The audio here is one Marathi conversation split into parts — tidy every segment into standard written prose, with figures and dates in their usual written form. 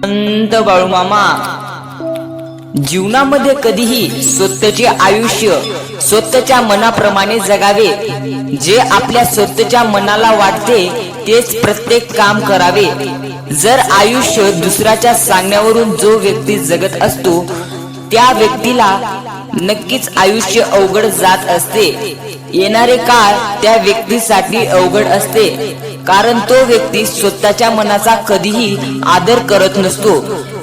संत बाळूमामा, जीवनामध्ये कधीही स्वतःचे आयुष्य स्वतःच्या मनाप्रमाणे जगावे. जे आपल्या स्वतःच्या मनाला वाटते तेच प्रत्येक काम करावे. जर आयुष्य दुसऱ्याच्या सांगण्यावरून जो व्यक्ती जगत असतो त्या व्यक्तीला नक्कीच आयुष्य अवघड जात असते. येणारे काळ त्या व्यक्तीसाठी अवघड असते, कारण तो व्यक्ती स्वतःच्या मनाचा कधीही आदर करत नसतो.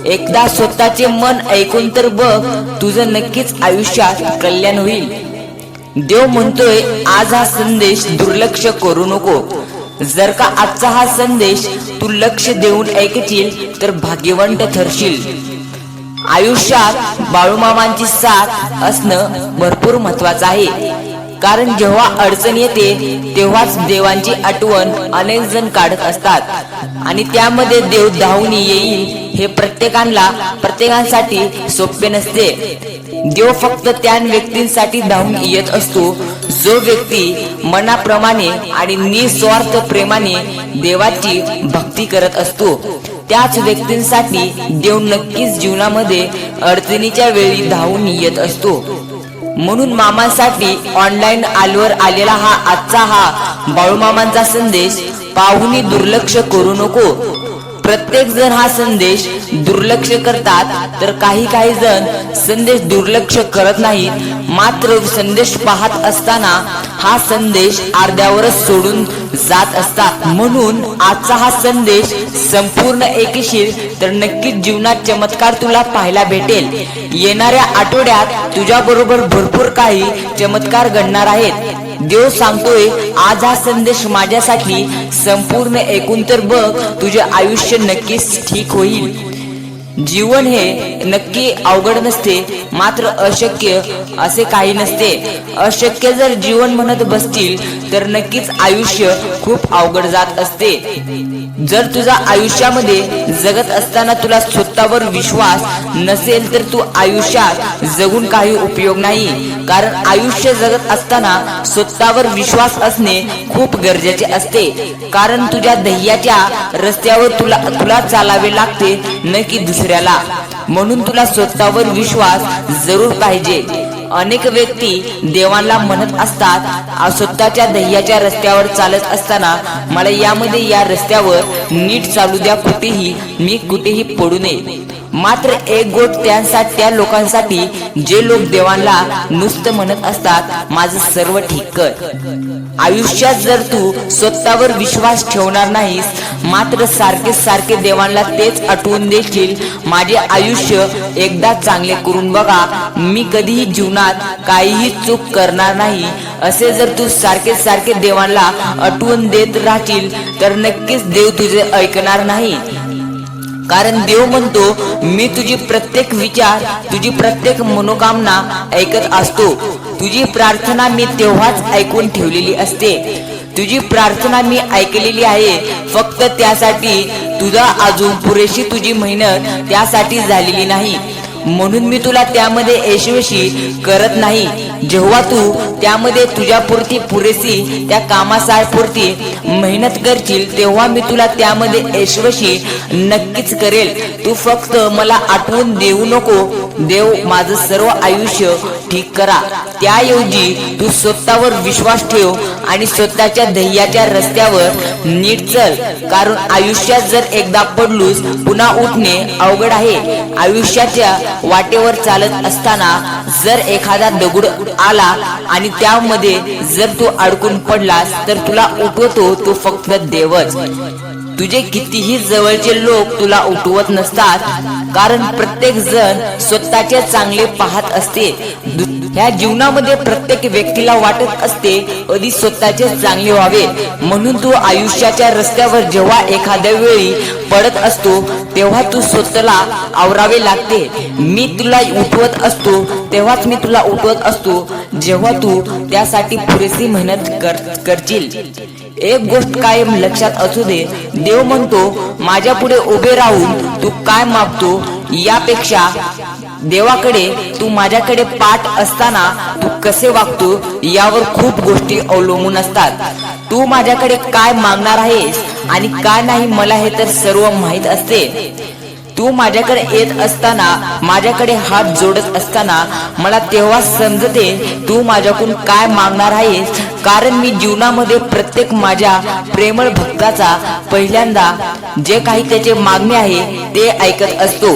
एकदा स्वतःचे मन ऐकून तर बघ, तुझं नक्कीच आयुष्यात कल्याण होईल. देव म्हणतोय आज हा संदेश दुर्लक्ष करू नको. जर का आजचा हा संदेश तू लक्ष देऊन ऐकशील तर भाग्यवंत ठरशील. आयुष्यात बाळूमामांची साथ असणं भरपूर महत्वाचं आहे, कारण जेव्हा अडचण येते तेव्हाच देवांची आठवण अनेक जण काढत असतात आणि त्यामध्ये देव धावून येईल हे प्रत्येकासाठी सोपे नसते. देव फक्त त्या व्यक्तींसाठी धावून येत असतो जो व्यक्ती मनाप्रमाणे आणि निस्वार्थ प्रेमाने देवाची भक्ती करत असतो. त्याच व्यक्तींसाठी देव नक्कीच जीवनामध्ये अडचणीच्या वेळी धावून येत असतो. म्हणून मामांसाठी ऑनलाईन आलवर आलेला आजचा बाळूमामांचा संदेश पाहून दुर्लक्ष करू नको. प्रत्येक जण हा संदेश दुर्लक्ष करतात, तर काही जण संदेश दुर्लक्ष करत नाहीत, मात्र संदेश पाहत असताना हा संदेश अर्ध्यावरच सोडून जात असतात. म्हणून आजचा हा संदेश संपूर्ण ऐकशील तर नक्कीच जीवनात चमत्कार तुला पाहायला भेटेल. येणाऱ्या आठवड्यात तुझ्या बरोबर भरपूर काही चमत्कार घडणार आहेत. देव सांगतोय आज हा संदेश माझ्यासाठी संपूर्ण ऐकून तर बघ, तुझे आयुष्य नक्कीच ठीक होईल. जीवन हे नक्की अवघड नसते, मात्र अशक्य असे काही नसते. अशक्य जर जीवन म्हणत बसतील तर नक्कीच आयुष्य खूप अवघड जात असते. जर तुझ्या आयुष्यामध्ये जगत असताना तुला स्वतःवर विश्वास नसेल तर तू आयुष्यात जगून काही उपयोग नाही. कारण आयुष्य जगत असताना स्वतःवर विश्वास असणे खूप गरजेचे असते. कारण तुझ्या ध्येयाच्या रस्त्यावर तुला चालावे लागते, न की दुसऱ्याला. म्हणून तुला स्वतःवर विश्वास जरूर पाहिजे. अनेक व्यक्ती देवांना म्हणत असतात स्वतःच्या ध्येयाच्या रस्त्यावर चालत असताना मला या रस्त्यावर नीट चालू द्या, मी कुठेही पडू नये. मात्र एक गोष्ट त्या लोकांसाठी जे लोक देवांना नुसतं म्हणत असतात माझं सर्व ठीक कर. आयुष्यात जर तू स्वतःवर विश्वास ठेवणार नाहीस, मात्र सारखे देवांना तेच आठवून देशील माझे आयुष्य एकदा चांगले करून बघा, मी कधीही जीवनात काहीही चूक करणार नाही, असे जर तू सारखे देवांना आठवून देत राहशील तर नक्कीच देव तुझे ऐकणार नाही. कारण देव म्हणतो मी तुझी प्रत्येक विचार, तुझी प्रत्येक मनोकामना ऐकत असतो. तुझी प्रार्थना मी तेव्हाच ऐकून ठेवलेली असते. तुझी प्रार्थना मी ऐकलेली आहे. फक्त त्यासाठी तुझा अजून पुरेशी तुझी मेहनत त्यासाठी झालेली नाही, म्हणून मी तुला त्यामध्ये यशस्वी करत नाही. जेव्हा तू त्यामध्ये तुझ्यापुरती पुरेशी त्या कामापुरती मेहनत करशील तेव्हा मी तुला त्यामध्ये यशस्वी नक्कीच करेल. तू फक्त मला आठवून देऊ नको, देव माझं सर्व आयुष्य ठीक करा. त्याऐवजी तू स्वतःवर विश्वास ठेव आणि स्वतःच्या ध्येयाच्या रस्त्यावर नीट चल. कारण आयुष्यात जर एकदा पडलोस पुन्हा उठणे अवघड आहे. आयुष्याच्या वाटेवर चालत असताना जर एखादा दगड आला आणि त्यामध्ये जर तू अडकून पडलास तर तुला उठवतो तो फक्त देवच. तुझे कितीही जवळचे लोक तुला उठवत नसतात, कारण प्रत्येक जण स्वतःचे चांगले पाहत असते. ह्या जीवनामध्ये प्रत्येक व्यक्तीला वाटत असते कधी स्वतःचे चांगले व्हावे. म्हणून तू आयुष्याच्या रस्त्यावर जेव्हा एखाद्या वेळी पडत असतो तेव्हा तू स्वतःला आवरावे लागते. मी तुला उठवत असतो तेव्हाच मी तुला उठवत असतो जेव्हा तू त्यासाठी पुरेशी मेहनत करशील. एक गोष्ट कायम लक्षात असू दे, देव म्हणतो माझ्या पुढे उभे राहून तू काय मागतो यापेक्षा देवाकडे तू माझ्याकडे पाठ असताना तू कसे वागतो यावर खूप गोष्टी अवलंबून असतात. तू माझ्याकडे काय मागणार आहेस आणि काय नाही मला हे तर सर्व माहित असते. तू माझ्याकडे येत असताना, माझ्याकडे हात जोडत असताना मला तेव्हा समजते तू माझ्याकडून काय मागणार आहेस, कारण मी जीवनामध्ये प्रत्येक माझ्या प्रेमळ भक्ताचा पहिल्यांदा जे काही त्याचे मागणे आहे ते ऐकत असतो.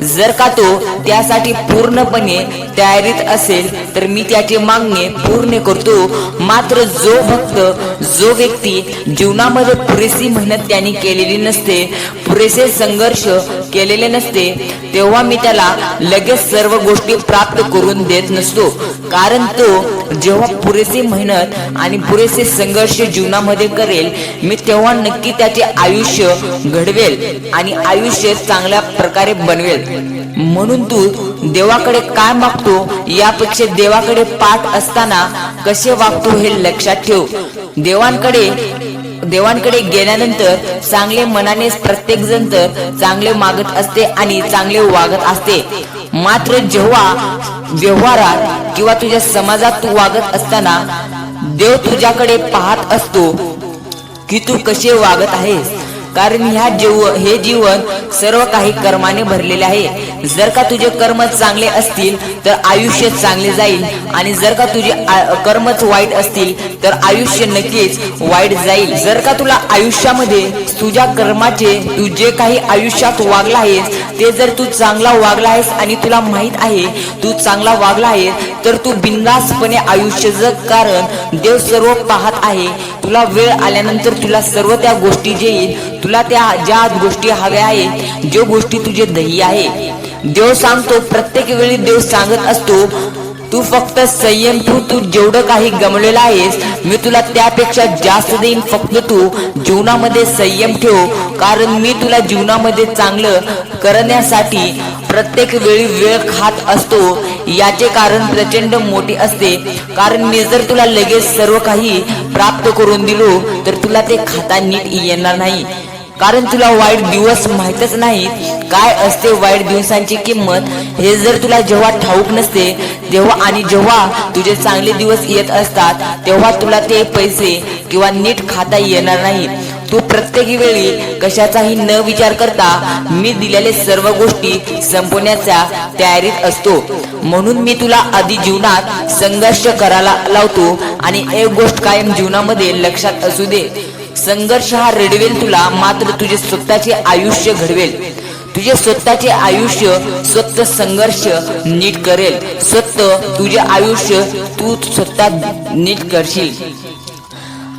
जर का तो त्यासाठी पूर्णपणे तयारीत असेल तर मी त्याचे मागणे पूर्ण करतो. मात्र जो भक्त, जो व्यक्ती जीवनामध्ये पुरेशी मेहनत त्यांनी केलेली नसते, पुरेसे संघर्ष केलेले नसते, तेव्हा मी त्याला लगेच सर्व गोष्टी प्राप्त करून देत नसतो. कारण तो जेव्हा पुरेशी मेहनत आणि पुरेसे संघर्ष जीवनामध्ये करेल, मी तेव्हा नक्की त्याचे आयुष्य घडवेल आणि आयुष्य चांगल्या प्रकारे बनवेल. म्हणून तू देवाकडे काय मागतो यापेक्षा देवाकडे पाठ असताना कसे वागतो हे लक्षात ठेव. देवांकडे गेल्यानंतर चांगले मनाने प्रत्येक जण तर चांगले मागत असते आणि चांगले वागत असते. मात्र जेव्हा व्यवहारात किंवा तुझ्या समाजात तू वागत असताना देव तुझ्याकडे पाहत असतो की तू कसे वागत आहेस. कारण हे जीवन सर्व काही कर्माने भरलेले आहे. जर का तुझे कर्म चांगले असतील तर आयुष्य चांगले जाईल, आणि जर का तुझे कर्मच वाईट असतील तर आयुष्य नक्कीच वाईट जाईल. जर का तुला आयुष्यामध्ये तुझ्या कर्माचे, तू जे काही आयुष्यात वागला आहेस ते जर तू चांगला वागला आहेस आणि तुला माहित आहे तू चांगला वागला आहेस, तर तू बिनधास्तपणे आयुष्य जग. कारण देव सर्व पाहत आहे. तुला वेळ आल्यानंतर तुला सर्व त्या गोष्टी जे येईल, तुला त्या ज्या गोष्टी हव्या आहेत, जो गोष्टी तुझे ध्येय आहे, देव सांगतो. प्रत्येक वेळी देव सांगत असतो तू फक्त संयम ठेव. तू जेवढं काही गमवलेलं आहेस मी तुला त्यापेक्षा जास्त देईन. फक्त तू जीवनामध्ये संयम ठेव, कारण मी तुला जीवनामध्ये चांगलं करण्यासाठी प्रत्येक वेळी वेळ खात असतो. याचे कारण प्रचंड मोठे असते. कारण मी जर तुला लगेच सर्व काही प्राप्त करून दिलो तर तुला ते खाता नीट येणार नाही. कारण तुला वाईट दिवस माहीतच नाही काय असते वाईट दिवसांची किंमत. हे जर तुला जेव्हा ठाऊक नसते तेव्हा, आणि जेव्हा तुझे चांगले दिवस येत असतात तेव्हा तुला ते पैसे किंवा नीट खाता येणार नाही. तू प्रत्येक वेळी कशाचाही न विचार करता मी दिलेले सर्व गोष्टी संपवण्याच्या तयारीत असतो. म्हणून मी तुला आधी जीवनात संघर्ष करायला लावतो. आणि एक गोष्ट कायम जीवनामध्ये लक्षात असू दे, संघर्ष हा रडवेल तुला, मात्र तुझे स्वतःचे आयुष्य घडवेल. तुझे स्वतःचे आयुष्य स्वतः संघर्ष नीट करेल. स्वतः तुझे आयुष्य तू स्वतः नीट करशील.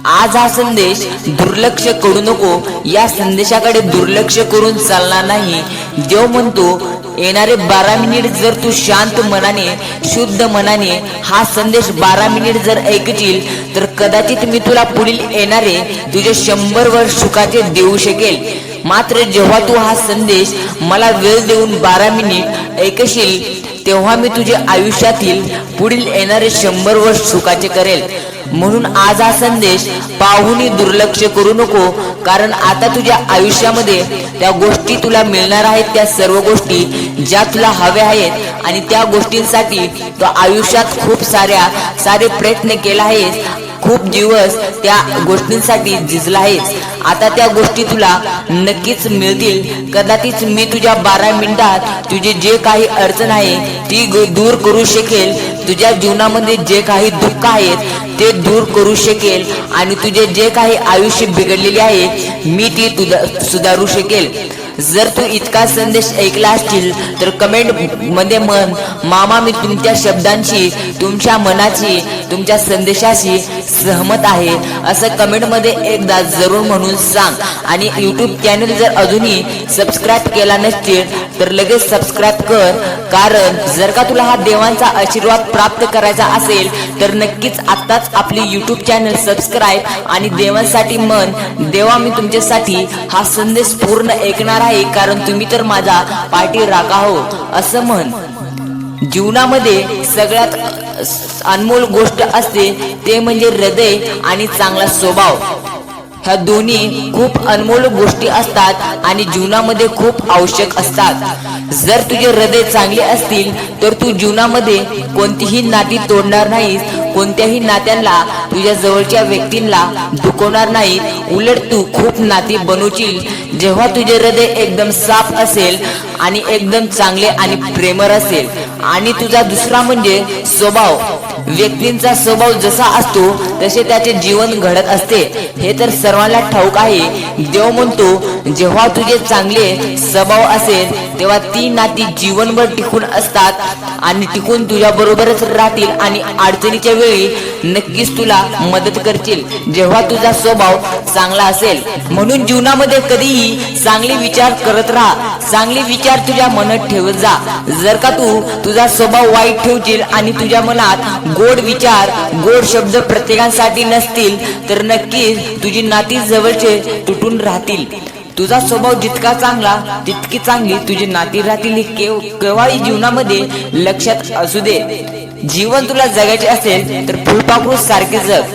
आज हा संदेश दुर्लक्ष करू नको. या संदेशाकडे दुर्लक्ष करून चालणार नाही. देव म्हणतो येणारे 12 मिनिट जर तू शांत मनाने, शुद्ध मनाने हा संदेश 12 मिनिट जर ऐकशील तर कदाचित मी तुला पुढील येणारे तुझे 100 वर्ष सुखाचे देऊ शकेल. मात्र जेव्हा तू हा संदेश मला वेळ देऊन 12 मिनिट ऐकशील तेव्हा मी तुझ्या आयुष्यातील पुढील येणारे 100 वर्ष सुखाचे करेल. म्हणून आज हा संदेश पाहूनही दुर्लक्ष करू नको. कारण आता तुझ्या आयुष्यामध्ये त्या गोष्टी तुला मिळणार आहेत, त्या सर्व गोष्टी ज्या तुला हव्या आहेत, आणि त्या गोष्टींसाठी तू आयुष्यात खूप सारे प्रयत्न केला आहेस. खूप दिवस त्या गोष्टींसाठी झिजला आहेस. आता त्या गोष्टी तुला नक्कीच मिळतील. कदाचित मी तुझ्या 12 मिनिटात तुझे जे काही अडचण आहे ती दूर करू शकेल. तुझ्या जीवनामध्ये जे काही दुःख आहेत ते दूर करू शकेल, आणि तुझे जे काही आयुष्य बिघडलेले आहे मी ती सुधारू शकेल. जर तू इतका संदेश ऐकला असतील तर कमेंट मध्ये म्हण, मामा मी तुमच्या शब्दांशी, तुमच्या मनाची, तुमच्या संदेशाशी सहमत आहे, असं कमेंट मध्ये एकदा जरूर म्हणून सांग. आणि यूट्यूब चॅनल जर अजूनही सबस्क्राईब केला नसतील तर लगेच सबस्क्राईब कर. कारण जर का तुला हा देवांचा आशीर्वाद प्राप्त करायचा असेल तर नक्कीच आत्ताच आपली यूट्यूब चॅनल सबस्क्राईब आणि देवांसाठी म्हण, देवा मी तुमच्यासाठी हा संदेश पूर्ण ऐकणार आहे, कारण तुम्ही तर माझा पाठी राखा हो, असं म्हण. जीवनामध्ये सगळ्यात अनमोल गोष्ट असते ते म्हणजे हृदय आणि चांगला स्वभाव. ह्या दोन्ही खूप अनमोल गोष्टी असतात आणि जीवनामध्ये खूप आवश्यक असतात. जर तुझे हृदय चांगले असतील तर तू जीवनामध्ये कोणतीही नाती तोडणार नाहीस, कोणत्याही नात्यांना, तुझ्या जवळच्या व्यक्तींना दुखवणार नाही. उलट तू खूप नाती बनवशील जेव्हा तुझे हृदय एकदम साफ असेल आणि एकदम चांगले आणि प्रेमळ असेल, आणि तुझा दुसरा म्हणजे स्वभाव, व्यक्तींचा स्वभाव जसा असतो तसे त्याचे जीवन घडत असते, हे तर सर्वांना ठाऊक आहे। देव म्हणतो जेव्हा तुझे चांगले स्वभाव असेल तेव्हा ती नाती जीवनभर टिकून असतात आणि टिकून तुझ्या बरोबरच राहतील आणि अडचणीच्या वेळी नक्कीच तुला मदत करतील जेव्हा तुझा स्वभाव चांगला असेल। म्हणून जीवनामध्ये कधीही चांगले विचार करत राहा, चांगले विचार तुझ्या मनात ठेवत जा। जर का तू तुझा स्वभाव वाईट ठेवशील आणि तुझ्या मनात गोड विचार, गोड शब्द प्रत्येकासाठी नसतील तर नक्कीच तुझी नाती जवळचे तुटून राहतील। तुझा स्वभाव जितका चांगला तितकी चांगली तुझी नाती राहतील, हे केव्हाही जीवनामध्ये लक्षात असू दे। जीवन तुला जगायचे असेल तर फुलपाखरू सारखे जग।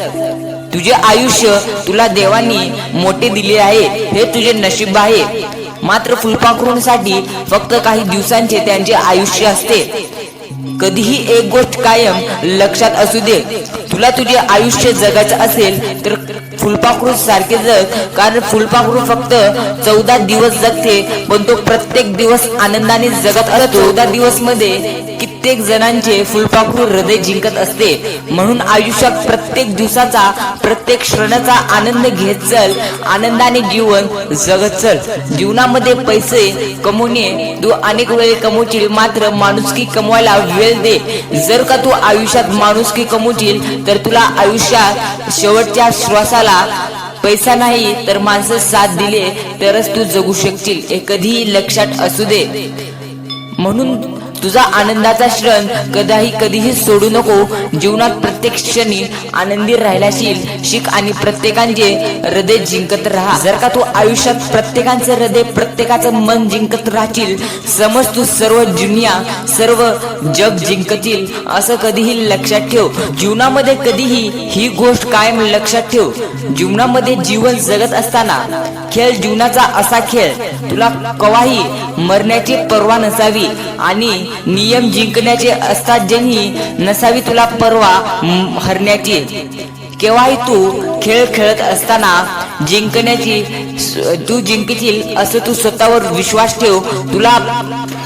तुझे आयुष्य तुला देवानी मोठे दिले आहे, हे तुझे नशीब आहे। मात्र फुलपाखरूंसाठी फक्त काही दिवसांचे त्यांचे आयुष्य असते। कधीही एक गोष्ट कायम लक्षात असू दे, तुला तुझे आयुष्य जगायचं असेल तर फुलपाखरू सारखे जग। कारण फुलपाखरू फक्त 14 दिवस जगते, पण तो प्रत्येक दिवस आनंदाने जगत असतो। 14 दिवस मध्ये कित्येक जणांचे फुलपाखरू हृदय जिंकत असते। म्हणून आयुष्यात प्रत्येक दिवसाचा, प्रत्येक क्षणाचा आनंद घेत चल, आनंदाने जीवन जगत चल। जीवनामध्ये पैसे कमवणे तू अनेक वेळे कमवशील, मात्र माणुसकी कमवायला वेळ दे। जर का तू आयुष्यात माणुसकी कमवशील तर तुला आयुष्यात शेवटच्या श्वासाला पैसा नाही तर माणसं साथ दिले तरच तू जगू शकशील, हे कधीही लक्षात असू दे। म्हणून तुझा आनंदाचा क्षण कधीही सोडू नको। जीवनात प्रत्येक क्षणी आनंदी राहायला शिक आणि प्रत्येकाचे हृदय जिंकत राहा। जर का तू आयुष्यात प्रत्येकाचे हृदय, प्रत्येकाचं मन जिंकत राहशील, समज तू सर्व दुनिया, सर्व जग जिंकतील, असं कधीही लक्षात ठेव। जीवनामध्ये कधीही ही गोष्ट कायम लक्षात ठेव, जीवनामध्ये जीवन जगत असताना खेळ जीवनाचा असा खेळ, तुला केव्हाही मरण्याची पर्वा नसावी आणि नियम जिंकण्याचे असतात, ज्यांनी नसावी तुला पर्वा हरण्याची। केव्हाही तू खेळ खेळत असताना तू जिंकशील असं तू स्वतःवर विश्वास ठेव। तुला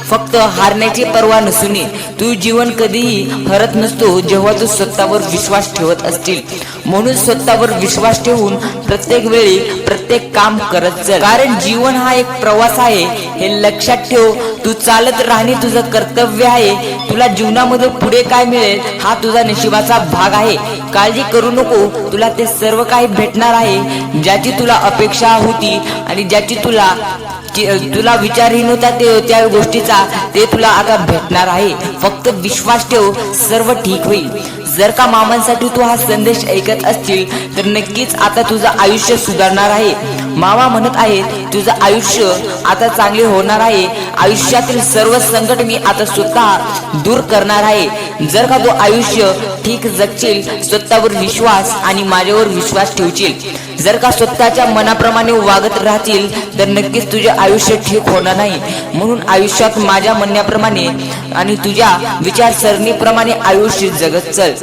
फक्त हारण्याची पर्वा नसून तू जीवन कधीही हरत नसतो जेव्हा तू स्वतःवर विश्वास ठेवत असशील। म्हणून स्वतःवर विश्वास ठेवून प्रत्येक वेळी प्रत्येक काम करत चल, कारण जीवन हा एक प्रवास आहे, हे लक्षात ठेव। तू चालत राहणे तुझं कर्तव्य आहे। तुला जीवनामध्ये पुढे काय मिळेल हा तुझा नशिबाचा भाग आहे। काळजी करू नको, तुला ते सर्व काही भेटणार आहे ज्याची तुला अपेक्षा होती आणि ज्याची तुला विचारही नव्हता त्या गोष्टीचा, ते तुला आता भेटणार आहे। फक्त विश्वास ठेव, सर्व ठीक होईल। जर का मामांसाठी तू हा संदेश ऐकत असशील तर नक्कीच आता तुझं आयुष्य सुधारणार आहे। मामा म्हणत आहेत तुझं आयुष्य आता चांगले होणार आहे। आयुष्यातील सर्व संकट मी आता स्वतः दूर करणार आहे। जर का तू आयुष्य ठीक जगशील, स्वतःवर विश्वास आणि माझ्यावर विश्वास ठेवशील, जर का स्वतःच्या मनाप्रमाणे वागत राहतील तर नक्कीच तुझे आयुष्य ठीक होणार नाही। म्हणून आयुष्यात माझ्या म्हणण्याप्रमाणे आणि तुझ्या विचारसरणीप्रमाणे आयुष्य जगत चल।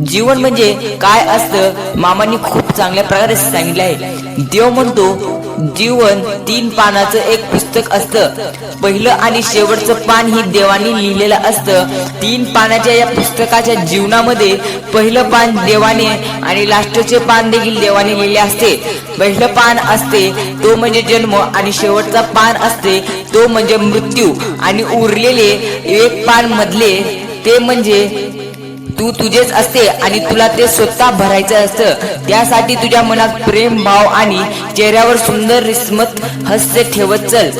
जीवन म्हणजे काय असतं मामांनी खूप चांगल्या प्रकारे सांगितले आहे। देव म्हणतो जीवन 3 पानाचं एक पुस्तक असतं, पहिलं आणि शेवटचं पान ही देवाने लिहिलेलं असतं। 3 पानाच्या या पुस्तकाच्या जीवनामध्ये पहिलं पान देवाने आणि लास्टचे पान देखील देवाने लिहिले असते। पहिलं पान असते तो म्हणजे जन्म आणि शेवटचा पान असते तो म्हणजे मृत्यू, आणि उरलेले एक पान मधले ते म्हणजे तू तुझेच असते आणि तुला ते स्वतः भरायचं असतं। त्यासाठी तुझ्या मनात प्रेम भाव आणि चेहऱ्यावर सुंदर रिस्मत हास्य ठेवत चल।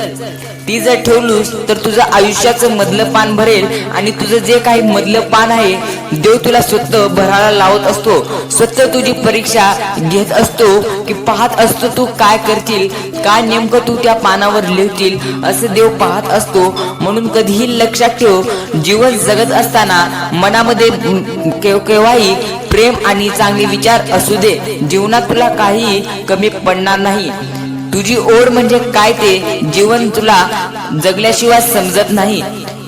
ती जर ठेवलीस तर तुझं आयुष्याचं मधलं पान भरेल आणि तुझं जे काही मधलं पान आहे देव तुला स्वतः भरायला लावत असतो। स्वतः तुझी परीक्षा घेत असतो की पाहत असतो तू काय करशील, काय नेमकं तू त्या पानावर लिहशील असं देव पाहत असतो। म्हणून कधीही लक्षात ठेव, जीवन जगत असताना मनामध्ये केव्हाही प्रेम आणि चांगले विचार असू दे। जीवनात तुला काही कमी पडणार नाही। तुझी ओढ म्हणजे काय ते जीवन तुला जगल्याशिवाय समजत नाही।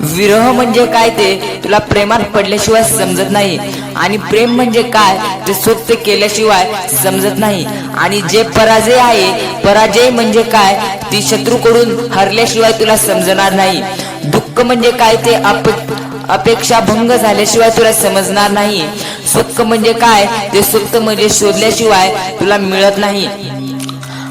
विरह म्हणजे काय ते तुला प्रेमात पडल्याशिवाय समजत नाही, आणि प्रेम म्हणजे काय ते स्वतः केल्याशिवाय समजत नाही. आणि जे पराजय आहे, पराजय म्हणजे काय ती शत्रूकडून हरल्याशिवाय तुला समजणार नाही. दुःख म्हणजे काय ते अपेक्षा भंग झाल्याशिवाय तुला समजणार नाही. सुख म्हणजे काय ते स्वतःमध्ये शोधल्याशिवाय तुला मिळत नाही.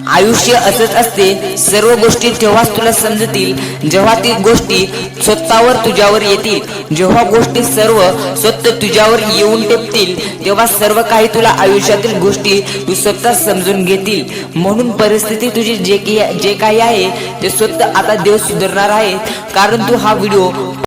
आयुष्य असंच असते. सर्व गोष्टी तेव्हाच तुला समजतील जेव्हा ती गोष्टी स्वतःवर तुझ्यावर येतील. जेव्हा गोष्टी सर्व स्वतः तुझ्यावर येऊन टेपतील तेव्हा सर्व काही तुला आयुष्यातील गोष्टी तू स्वतः समजून घेतील. म्हणून परिस्थिती तुझी जे काही आहे ते स्वतः आता देव सुधारणार आहे. कारण तू हा व्हिडिओ